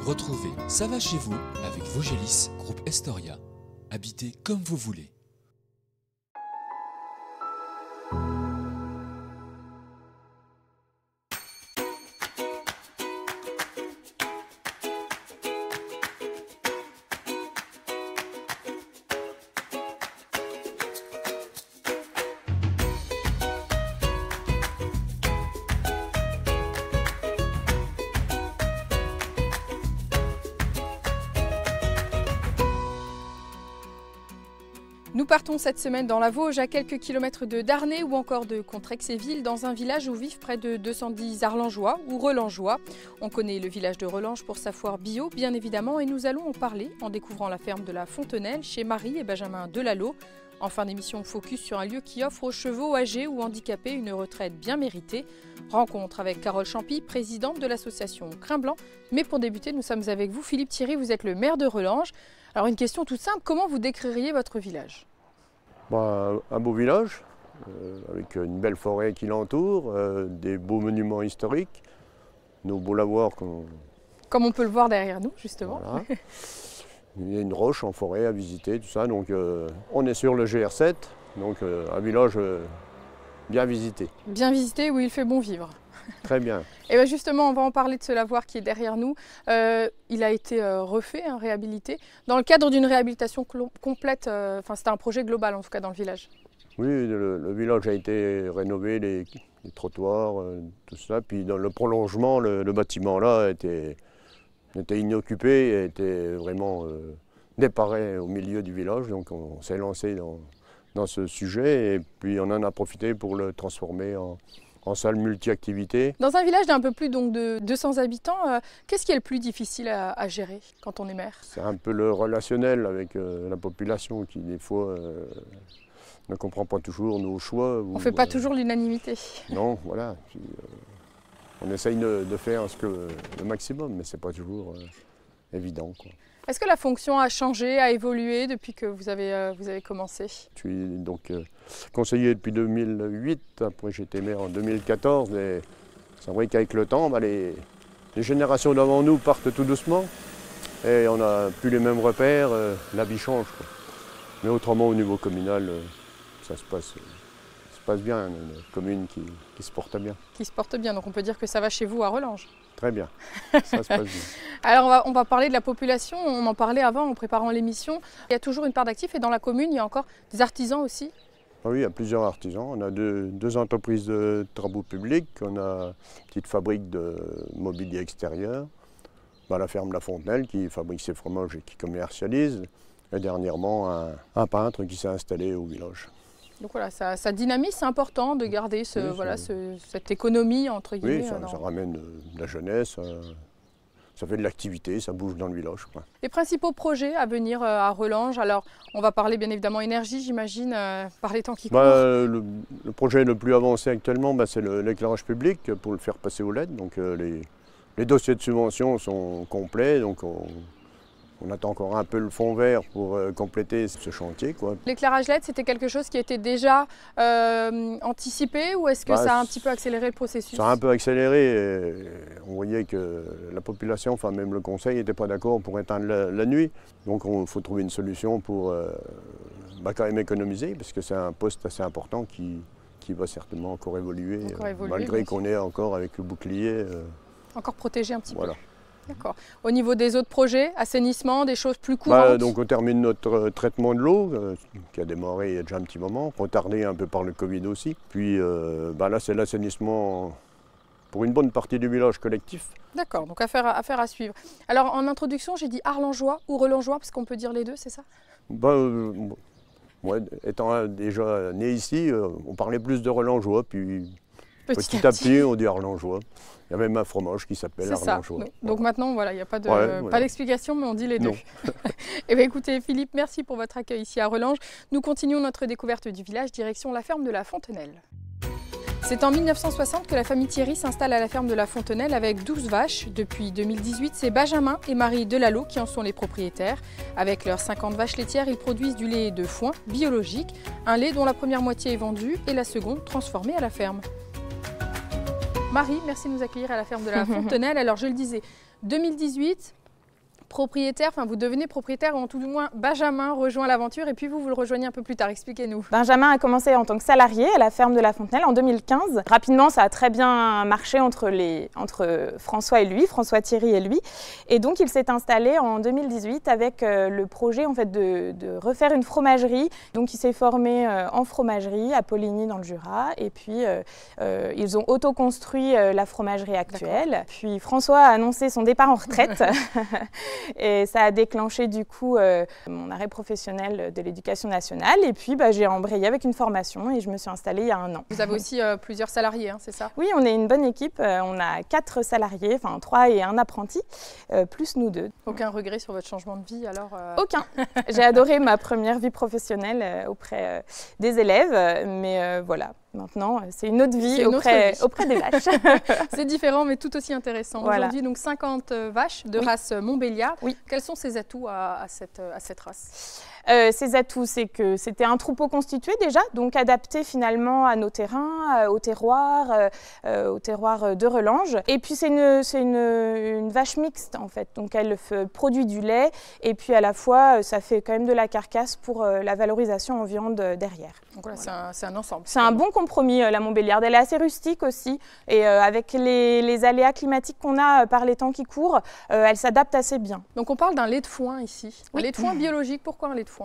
Retrouvez Ça va chez vous avec Vogelis, groupe Estoria. Habitez comme vous voulez. Nous partons cette semaine dans la Vosges, à quelques kilomètres de Darney ou encore de Contrexéville, dans un village où vivent près de 210 Arlangeois ou Relangeois. On connaît le village de Relange pour sa foire bio, bien évidemment, et nous allons en parler en découvrant la ferme de la Fontenelle chez Marie et Benjamin Delalot. En fin d'émission, focus sur un lieu qui offre aux chevaux âgés ou handicapés une retraite bien méritée. Rencontre avec Carole Champy, présidente de l'association Crin Blanc. Mais pour débuter, nous sommes avec vous. Philippe Thierry, vous êtes le maire de Relange. Alors une question toute simple, comment vous décririez votre village ? Un beau village, avec une belle forêt qui l'entoure, des beaux monuments historiques, nos beaux lavoirs. Comme on peut le voir derrière nous, justement. Voilà. Il y a une roche en forêt à visiter, tout ça. Donc on est sur le GR7, donc un village bien visité. Bien visité, où il fait bon vivre. Très bien. Et bien justement, on va en parler de ce lavoir qui est derrière nous. Il a été refait, réhabilité, dans le cadre d'une réhabilitation complète. C'était un projet global, en tout cas, dans le village. Oui, le village a été rénové, les trottoirs, tout ça. Puis dans le prolongement, le bâtiment là était inoccupé et était vraiment déparé au milieu du village. Donc on s'est lancé dans ce sujet et puis on en a profité pour le transformer en salle multi-activité. Dans un village d'un peu plus donc, de 200 habitants, qu'est-ce qui est le plus difficile à gérer quand on est maire ? C'est un peu le relationnel avec la population qui des fois ne comprend pas toujours nos choix. On ne fait pas toujours l'unanimité. Non, voilà. Puis, on essaye de faire le maximum, mais ce n'est pas toujours évident, quoi. Est-ce que la fonction a changé, a évolué depuis que vous avez commencé ? Je suis donc conseiller depuis 2008, après j'ai été maire en 2014. Et c'est vrai qu'avec le temps, les générations d'avant nous partent tout doucement et on n'a plus les mêmes repères, la vie change, quoi. Mais autrement, au niveau communal, ça se passe bien, une commune qui se porte bien. Qui se porte bien, donc on peut dire que ça va chez vous à Relange. Très bien, ça se passe bien. Alors on va parler de la population, on en parlait avant en préparant l'émission. Il y a toujours une part d'actifs et dans la commune, il y a encore des artisans aussi. Oui, il y a plusieurs artisans. On a deux entreprises de travaux publics, on a une petite fabrique de mobilier extérieur, la ferme La Fontenelle qui fabrique ses fromages et qui commercialise, et dernièrement un peintre qui s'est installé au village. Donc voilà, ça dynamise, c'est important de garder cette économie entre guillemets. Oui, ça ramène de la jeunesse, ça fait de l'activité, ça bouge dans le village, quoi. Les principaux projets à venir à Relange, alors on va parler bien évidemment énergie, j'imagine, par les temps qui courent. Le projet le plus avancé actuellement, c'est l'éclairage public pour le faire passer au LED. Donc les dossiers de subvention sont complets, donc on attend encore un peu le fond vert pour compléter ce chantier, quoi. L'éclairage LED, c'était quelque chose qui était déjà anticipé ou est-ce que ça a un petit peu accéléré le processus ? Ça a un peu accéléré. On voyait que la population, enfin même le conseil, n'était pas d'accord pour éteindre la nuit. Donc il faut trouver une solution pour quand même économiser, parce que c'est un poste assez important qui va certainement encore évoluer malgré qu'on est encore avec le bouclier. Encore protégé un petit peu. Voilà. D'accord. Au niveau des autres projets, assainissement, des choses plus courantes ? Donc on termine notre traitement de l'eau, qui a démarré il y a déjà un petit moment, retardé un peu par le Covid aussi. Puis là c'est l'assainissement pour une bonne partie du village collectif. D'accord, donc affaire à suivre. Alors en introduction, j'ai dit Arlangeois ou Relangeois, parce qu'on peut dire les deux, c'est ça ? Moi, étant déjà né ici, on parlait plus de Relangeois, puis petit à petit on dit Arlangeois. Il y a même un fromage qui s'appelle Arlangeois. Donc maintenant, voilà, il n'y a pas d'explication, mais on dit les deux. Eh bien, écoutez, Philippe, merci pour votre accueil ici à Relange. Nous continuons notre découverte du village, direction la ferme de la Fontenelle. C'est en 1960 que la famille Thierry s'installe à la ferme de la Fontenelle avec 12 vaches. Depuis 2018, c'est Benjamin et Marie Delalot qui en sont les propriétaires. Avec leurs 50 vaches laitières, ils produisent du lait de foin biologique, un lait dont la première moitié est vendue et la seconde transformée à la ferme. Marie, merci de nous accueillir à la ferme de la Fontenelle. Alors je le disais, 2018, propriétaire, enfin vous devenez propriétaire, ou en tout du moins Benjamin rejoint l'aventure et puis vous le rejoignez un peu plus tard. Expliquez-nous. Benjamin a commencé en tant que salarié à la ferme de la Fontenelle en 2015. Rapidement, ça a très bien marché entre François et lui, François Thierry et lui. Et donc il s'est installé en 2018 avec le projet en fait, de refaire une fromagerie. Donc il s'est formé en fromagerie à Poligny dans le Jura. Et puis ils ont autoconstruit la fromagerie actuelle. Puis François a annoncé son départ en retraite. Et ça a déclenché du coup mon arrêt professionnel de l'éducation nationale. Et puis j'ai embrayé avec une formation et je me suis installée il y a 1 an. Vous avez aussi plusieurs salariés, hein, c'est ça? Oui, on est une bonne équipe. On a 4 salariés, enfin 3 et 1 apprenti, plus nous 2. Aucun regret sur votre changement de vie alors? Aucun. J'ai adoré ma première vie professionnelle auprès des élèves, mais voilà. Maintenant, c'est une autre vie auprès des vaches. C'est différent, mais tout aussi intéressant. Voilà. Aujourd'hui, donc 50 vaches de race Montbéliard. Oui. Quels sont ses atouts à cette race? Ses atouts, c'est que c'était un troupeau constitué déjà, donc adapté finalement à nos terrains, au terroir de Relanges. Et puis c'est une vache mixte en fait, donc elle produit du lait et puis à la fois ça fait quand même de la carcasse pour la valorisation en viande derrière. Donc voilà, c'est un ensemble. C'est un bon compromis la Montbéliarde. Elle est assez rustique aussi et avec les aléas climatiques qu'on a par les temps qui courent, elle s'adapte assez bien. Donc on parle d'un lait de foin ici. Oui. Un lait de foin biologique, pourquoi un lait de foin?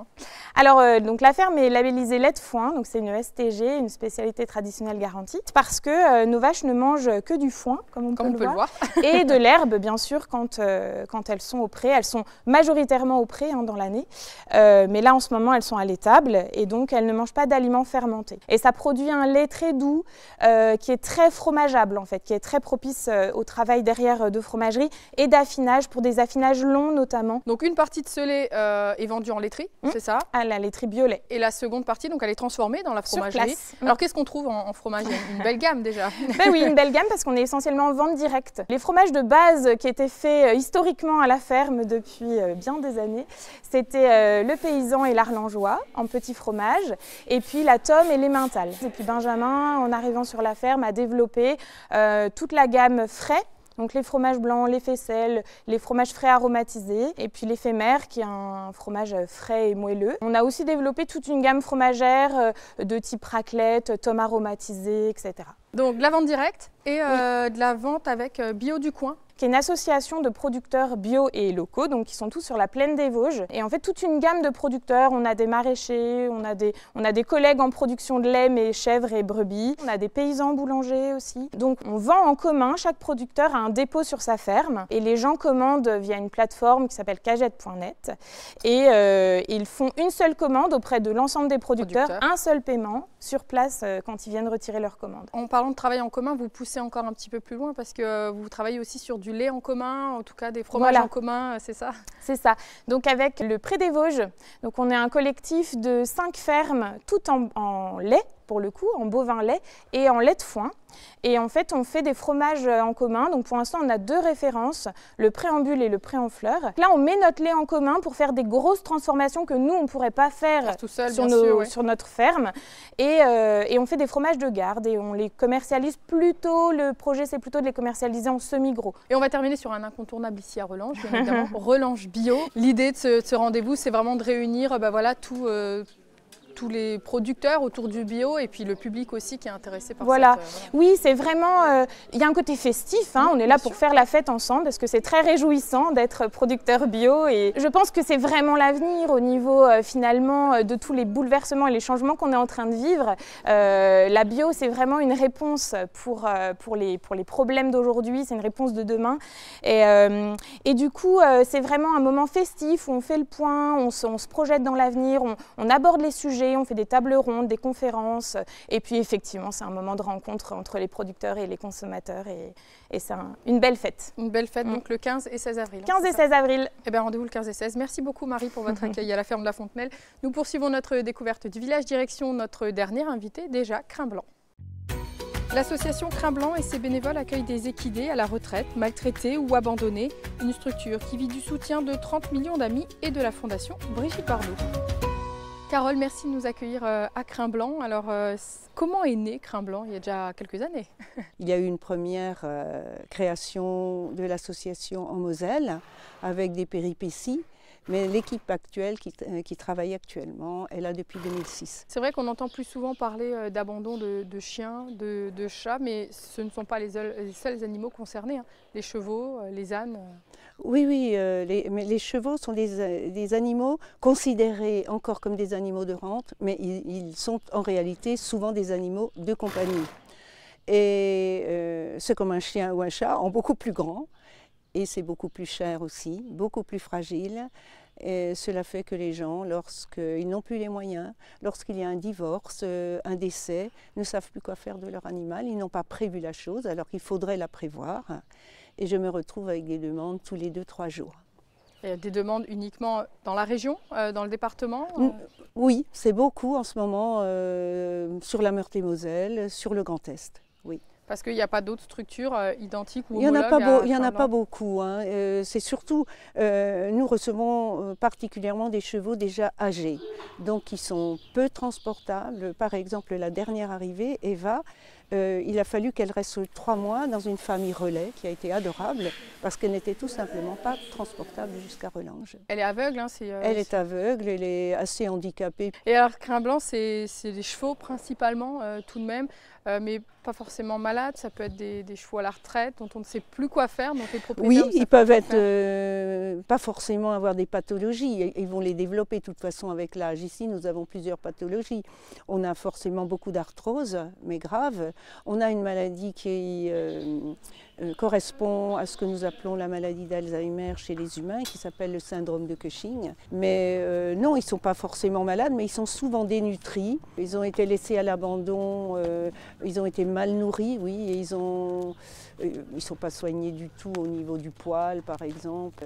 Alors, donc la ferme est labellisée lait de foin, donc c'est une STG, une spécialité traditionnelle garantie, parce que nos vaches ne mangent que du foin, comme on peut le voir, et de l'herbe, bien sûr, quand elles sont au pré. Elles sont majoritairement au pré dans l'année, mais là, en ce moment, elles sont à l'étable, et donc elles ne mangent pas d'aliments fermentés. Et ça produit un lait très doux, qui est très fromageable, en fait, qui est très propice au travail derrière de fromagerie et d'affinage, pour des affinages longs notamment. Donc une partie de ce lait est vendue en laiterie, c'est ça? À la laiterie Biolait. Et la seconde partie, donc elle est transformée dans la fromagerie. Sur place. Alors qu'est-ce qu'on trouve en fromage? Il y a une belle gamme déjà. Ben oui, une belle gamme parce qu'on est essentiellement en vente directe. Les fromages de base qui étaient faits historiquement à la ferme depuis bien des années, c'était le paysan et l'arlangeois en petits fromages, et puis la tome et l'emmental. Et puis Benjamin, en arrivant sur la ferme, a développé toute la gamme frais. Donc les fromages blancs, les faisselles, les fromages frais aromatisés et puis l'éphémère qui est un fromage frais et moelleux. On a aussi développé toute une gamme fromagère de type raclette, tome aromatisé, etc. Donc de la vente directe et de la vente avec Bio du Coin. Qui est une association de producteurs bio et locaux, donc qui sont tous sur la plaine des Vosges. Et en fait, toute une gamme de producteurs. On a des maraîchers, on a des collègues en production de lait, mais chèvres et brebis. On a des paysans boulangers aussi. Donc on vend en commun, chaque producteur a un dépôt sur sa ferme. Et les gens commandent via une plateforme qui s'appelle cagette.net. Et ils font une seule commande auprès de l'ensemble des producteurs, un seul paiement sur place quand ils viennent retirer leur commande. En parlant de travail en commun, vous poussez encore un petit peu plus loin parce que vous travaillez aussi sur du lait en commun, en tout cas des fromages en commun, c'est ça? C'est ça. Donc avec le Pré des Vosges, donc on est un collectif de 5 fermes, toutes en lait pour le coup, en bovin lait et en lait de foin. Et en fait, on fait des fromages en commun. Donc pour l'instant, on a 2 références, le préambule et le pré en fleurs. Là, on met notre lait en commun pour faire des grosses transformations que nous, on ne pourrait pas faire tout seul, sur notre ferme. Et on fait des fromages de garde et on les commercialise plutôt, le projet, c'est plutôt de les commercialiser en semi-gros. Et on va terminer sur un incontournable ici à Relanges, bien évidemment, Relanges Bio. L'idée de ce rendez-vous, c'est vraiment de réunir tous les producteurs autour du bio et puis le public aussi qui est intéressé par voilà. Oui, c'est vraiment... Il y a un côté festif, on est là pour faire la fête ensemble parce que c'est très réjouissant d'être producteur bio et je pense que c'est vraiment l'avenir au niveau finalement de tous les bouleversements et les changements qu'on est en train de vivre. La bio, c'est vraiment une réponse pour les problèmes d'aujourd'hui, c'est une réponse de demain et du coup, c'est vraiment un moment festif où on fait le point, on se projette dans l'avenir, on aborde les sujets, on fait des tables rondes, des conférences et puis effectivement c'est un moment de rencontre entre les producteurs et les consommateurs et c'est une belle fête. Une belle fête donc le 15 et 16 avril. 15 et 16 avril. Eh bien rendez-vous le 15 et 16. Merci beaucoup Marie pour votre accueil à la ferme de la Fontenelle. Nous poursuivons notre découverte du village, direction notre dernier invité déjà, Crin Blanc. L'association Crin Blanc et ses bénévoles accueillent des équidés à la retraite, maltraités ou abandonnés. Une structure qui vit du soutien de 30 millions d'amis et de la fondation Brigitte Bardot. Carole, merci de nous accueillir à Crin-Blanc. Alors, comment est né Crin-Blanc il y a déjà quelques années? Il y a eu une première création de l'association en Moselle avec des péripéties. Mais l'équipe actuelle qui travaille actuellement est là depuis 2006. C'est vrai qu'on entend plus souvent parler d'abandon de chiens, de chats, mais ce ne sont pas les seuls animaux concernés, hein. Les chevaux, les ânes. Oui, mais les chevaux sont des animaux considérés encore comme des animaux de rente, mais ils sont en réalité souvent des animaux de compagnie. Et c'est comme un chien ou un chat, en beaucoup plus grand. Et c'est beaucoup plus cher aussi, beaucoup plus fragile. Et cela fait que les gens, lorsqu'ils n'ont plus les moyens, lorsqu'il y a un divorce, un décès, ne savent plus quoi faire de leur animal. Ils n'ont pas prévu la chose alors qu'il faudrait la prévoir. Et je me retrouve avec des demandes tous les 2-3 jours. Et des demandes uniquement dans la région, dans le département? Oui, c'est beaucoup en ce moment sur la Meurthe-et-Moselle, sur le Grand Est, oui. Parce qu'il n'y a pas d'autres structures identiques ou il n'y homologues en a pas beaucoup. Hein. C'est surtout, nous recevons particulièrement des chevaux déjà âgés, donc qui sont peu transportables. Par exemple, la dernière arrivée, Eva, il a fallu qu'elle reste 3 mois dans une famille relais qui a été adorable parce qu'elle n'était tout simplement pas transportable jusqu'à Relanges. Elle est aveugle, hein, elle est aveugle, elle est assez handicapée. Et alors Crin-Blanc, c'est des chevaux principalement tout de même, mais pas forcément malades. Ça peut être des chevaux à la retraite dont on ne sait plus quoi faire. Donc les propriétaires, oui, ils peuvent être pas forcément avoir des pathologies. Ils vont les développer de toute façon avec l'âge. Ici, nous avons plusieurs pathologies. On a forcément beaucoup d'arthrose, mais grave. On a une maladie qui correspond à ce que nous appelons la maladie d'Alzheimer chez les humains, qui s'appelle le syndrome de Cushing. Mais non, ils ne sont pas forcément malades, mais ils sont souvent dénutris. Ils ont été laissés à l'abandon, ils ont été mal nourris, oui, et ils ne sont pas soignés du tout au niveau du poil, par exemple.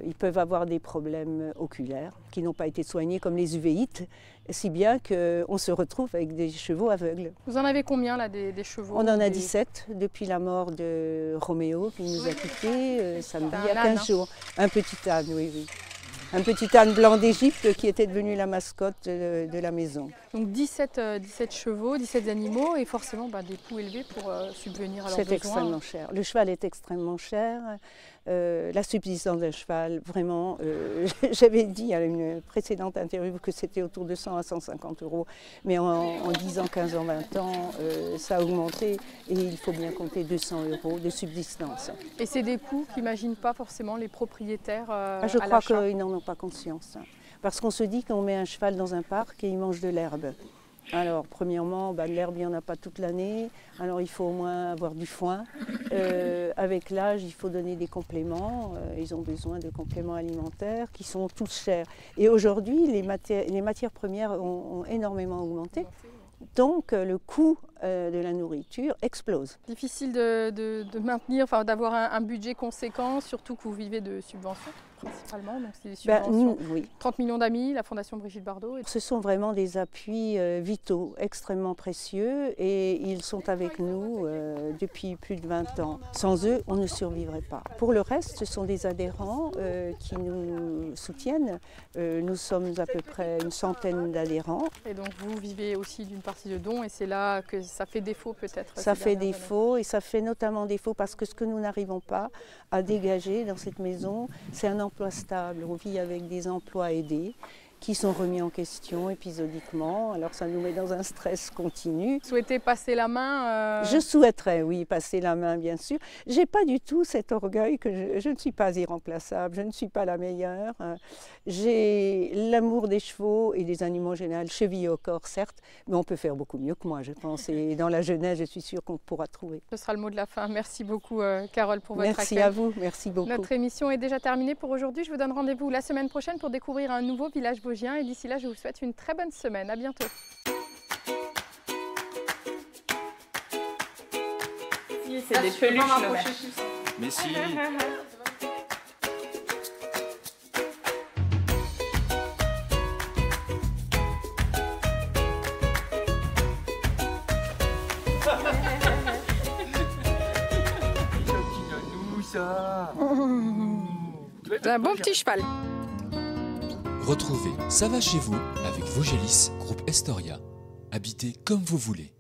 Ils peuvent avoir des problèmes oculaires qui n'ont pas été soignés, comme les uvéites, si bien qu'on se retrouve avec des chevaux aveugles. Vous en avez combien là, des chevaux? On en a 17 depuis la mort de Roméo, qui nous a quittés samedi il y a 15 jours. Un petit âne, oui, oui. Un petit âne blanc d'Égypte qui était devenu la mascotte de la maison. Donc 17 chevaux, 17 animaux et forcément des coûts élevés pour subvenir à leurs besoins. C'est extrêmement cher. Le cheval est extrêmement cher. La subsistance d'un cheval, vraiment, j'avais dit à une précédente interview que c'était autour de 100 à 150 €, mais en 10 ans, 15 ans, 20 ans, ça a augmenté et il faut bien compter 200 € de subsistance. Et c'est des coûts qu'imaginent pas forcément les propriétaires je crois à qu'ils n'en ont pas conscience, parce qu'on se dit qu'on met un cheval dans un parc et il mange de l'herbe. Alors, premièrement, l'herbe, il n'y en a pas toute l'année, alors il faut au moins avoir du foin. Avec l'âge, il faut donner des compléments. Ils ont besoin de compléments alimentaires qui sont tous chers. Et aujourd'hui, les matières premières ont énormément augmenté. Donc, le coût de la nourriture explose. Difficile de maintenir, d'avoir un budget conséquent, surtout que vous vivez de subventions principalement. Donc c'est des subventions. Oui. 30 millions d'amis, la Fondation Brigitte Bardot. Ce sont vraiment des appuis vitaux, extrêmement précieux, et ils sont avec nous depuis plus de 20 ans. Sans eux, on ne survivrait pas. Pour le reste, ce sont des adhérents qui nous soutiennent. Nous sommes à peu près une centaine d'adhérents. Et donc vous vivez aussi d'une partie de dons, et c'est là que ça fait défaut peut-être. Ça fait défaut, et ça fait notamment défaut parce que ce que nous n'arrivons pas à dégager dans cette maison, c'est un emploi stable. On vit avec des emplois aidés qui sont remis en question épisodiquement. Alors ça nous met dans un stress continu. Vous souhaitez passer la main Je souhaiterais, oui, passer la main, bien sûr. Je n'ai pas du tout cet orgueil que je ne suis pas irremplaçable, je ne suis pas la meilleure. J'ai l'amour des chevaux et des animaux en général, chevillés au corps, certes, mais on peut faire beaucoup mieux que moi, je pense. Et dans la jeunesse, je suis sûre qu'on pourra trouver. Ce sera le mot de la fin. Merci beaucoup, Carole, pour votre accueil. Merci à vous, merci beaucoup. Notre émission est déjà terminée pour aujourd'hui. Je vous donne rendez-vous la semaine prochaine pour découvrir un nouveau village vosgien. Et d'ici là, je vous souhaite une très bonne semaine. À bientôt. C'est des peluches, Mais si. C'est un bon petit cheval. Retrouvez Ça va chez vous avec Vogelis, groupe Estoria. Habitez comme vous voulez.